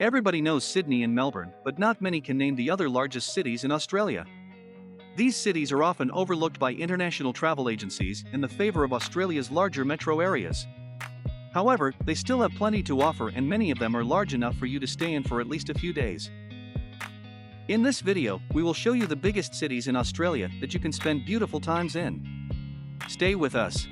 Everybody knows Sydney and Melbourne, but not many can name the other largest cities in Australia. These cities are often overlooked by international travel agencies in the favor of Australia's larger metro areas. However, they still have plenty to offer, and many of them are large enough for you to stay in for at least a few days. In this video, we will show you the biggest cities in Australia that you can spend beautiful times in. Stay with us.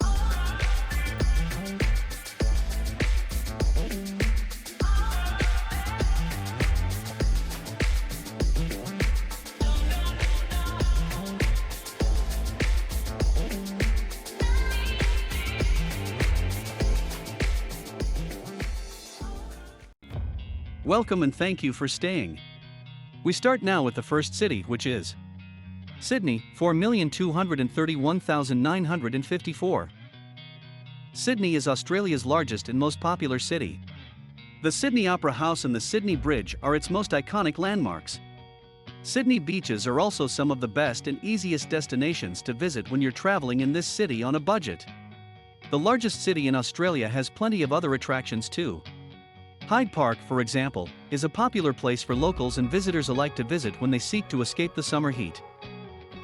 Welcome and thank you for staying. We start now with the first city, which is Sydney, 4,231,954. Sydney is Australia's largest and most popular city. The Sydney Opera House and the Sydney Bridge are its most iconic landmarks. Sydney beaches are also some of the best and easiest destinations to visit when you're traveling in this city on a budget. The largest city in Australia has plenty of other attractions too. Hyde Park, for example, is a popular place for locals and visitors alike to visit when they seek to escape the summer heat.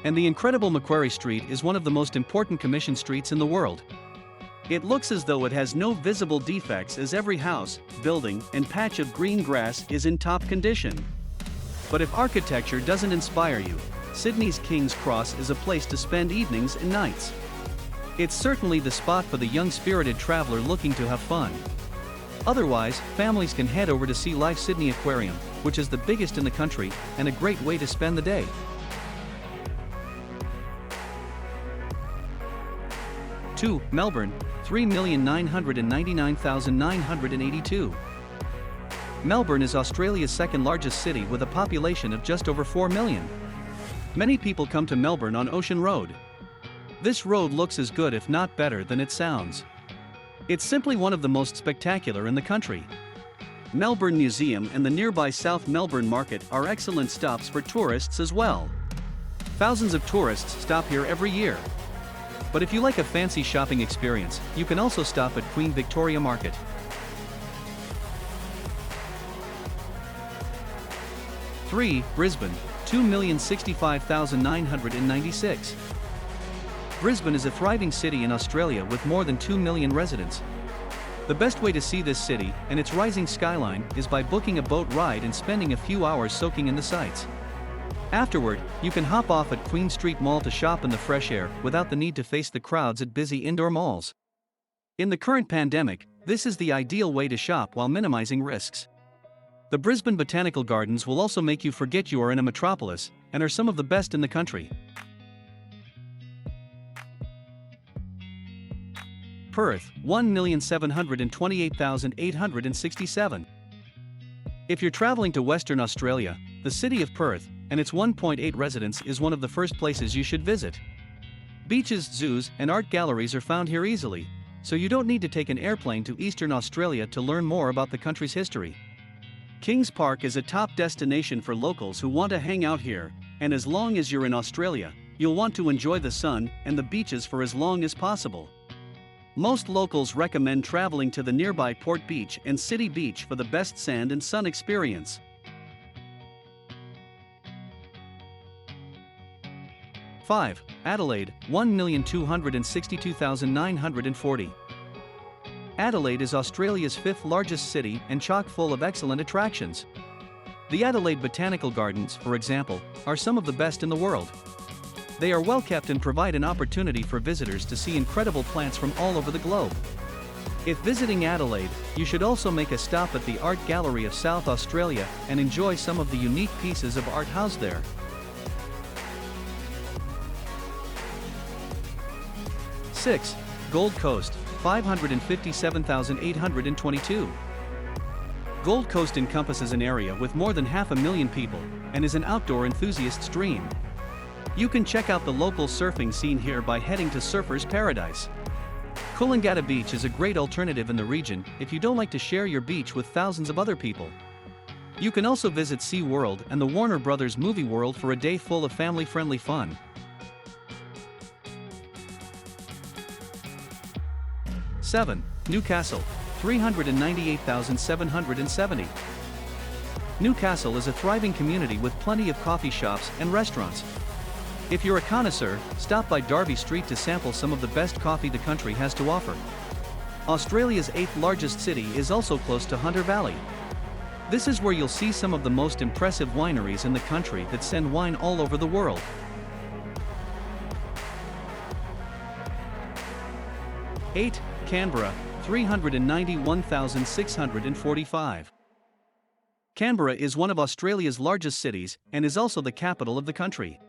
And the incredible Macquarie Street is one of the most important commission streets in the world. It looks as though it has no visible defects, as every house, building, and patch of green grass is in top condition. But if architecture doesn't inspire you, Sydney's King's Cross is a place to spend evenings and nights. It's certainly the spot for the young spirited traveler looking to have fun. Otherwise, families can head over to Sea Life Sydney Aquarium, which is the biggest in the country, and a great way to spend the day. Two, Melbourne, 3,999,982. Melbourne is Australia's second largest city with a population of just over 4 million. Many people come to Melbourne on Ocean Road. This road looks as good, if not better, than it sounds. It's simply one of the most spectacular in the country. Melbourne Museum and the nearby South Melbourne Market are excellent stops for tourists as well. Thousands of tourists stop here every year. But if you like a fancy shopping experience, you can also stop at Queen Victoria Market. 3. Brisbane, 2,065,996. Brisbane is a thriving city in Australia with more than 2 million residents. The best way to see this city and its rising skyline is by booking a boat ride and spending a few hours soaking in the sights. Afterward, you can hop off at Queen Street Mall to shop in the fresh air without the need to face the crowds at busy indoor malls. In the current pandemic, this is the ideal way to shop while minimizing risks. The Brisbane Botanical Gardens will also make you forget you are in a metropolis and are some of the best in the country. Perth, 1,728,867. If you're traveling to Western Australia, the city of Perth and its 1.8 residents is one of the first places you should visit. Beaches, zoos, and art galleries are found here easily, so you don't need to take an airplane to Eastern Australia to learn more about the country's history. Kings Park is a top destination for locals who want to hang out here, and as long as you're in Australia, you'll want to enjoy the sun and the beaches for as long as possible. Most locals recommend traveling to the nearby Port Beach and City Beach for the best sand and sun experience. 5. Adelaide, 1,262,940. Adelaide is Australia's fifth largest city and chock full of excellent attractions. The Adelaide Botanical Gardens, for example, are some of the best in the world. They are well kept and provide an opportunity for visitors to see incredible plants from all over the globe. If visiting Adelaide, you should also make a stop at the Art Gallery of South Australia and enjoy some of the unique pieces of art housed there. 6. Gold Coast, 557,822. Gold Coast encompasses an area with more than 500,000 people and is an outdoor enthusiast's dream. You can check out the local surfing scene here by heading to Surfers Paradise. Coolangatta Beach is a great alternative in the region if you don't like to share your beach with thousands of other people. You can also visit Sea World and the Warner Brothers Movie World for a day full of family-friendly fun. 7. Newcastle, 398,770. Newcastle is a thriving community with plenty of coffee shops and restaurants. If you're a connoisseur, stop by Derby Street to sample some of the best coffee the country has to offer. Australia's 8th largest city is also close to Hunter Valley. This is where you'll see some of the most impressive wineries in the country that send wine all over the world. 8. Canberra, 391,645. Canberra is one of Australia's largest cities and is also the capital of the country.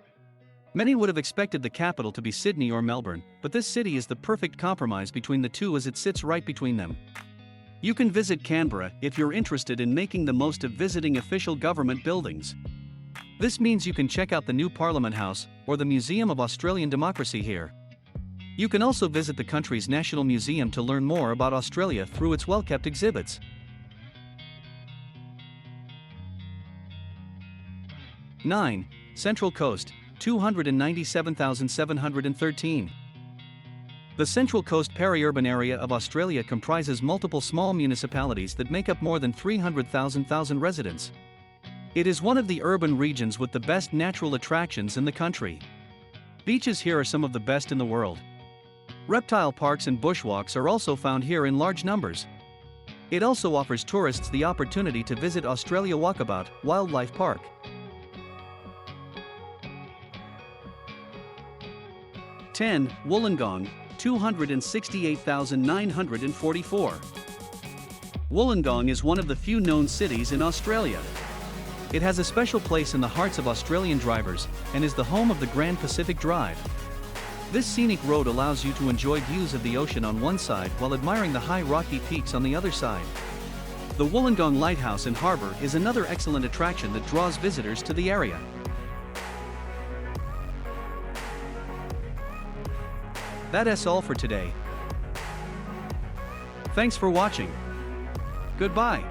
Many would have expected the capital to be Sydney or Melbourne, but this city is the perfect compromise between the two as it sits right between them. You can visit Canberra if you're interested in making the most of visiting official government buildings. This means you can check out the new Parliament House or the Museum of Australian Democracy here. You can also visit the country's National Museum to learn more about Australia through its well-kept exhibits. 9. Central Coast, 297,713. The Central Coast peri-urban area of Australia comprises multiple small municipalities that make up more than 300,000 residents. It is one of the urban regions with the best natural attractions in the country. Beaches here are some of the best in the world. Reptile parks and bushwalks are also found here in large numbers. It also offers tourists the opportunity to visit Australia Walkabout Wildlife Park. 10. Wollongong, 268,944. Wollongong is one of the few known cities in Australia. It has a special place in the hearts of Australian drivers and is the home of the Grand Pacific Drive. This scenic road allows you to enjoy views of the ocean on one side while admiring the high rocky peaks on the other side. The Wollongong Lighthouse and Harbour is another excellent attraction that draws visitors to the area. That's all for today. Thanks for watching. Goodbye.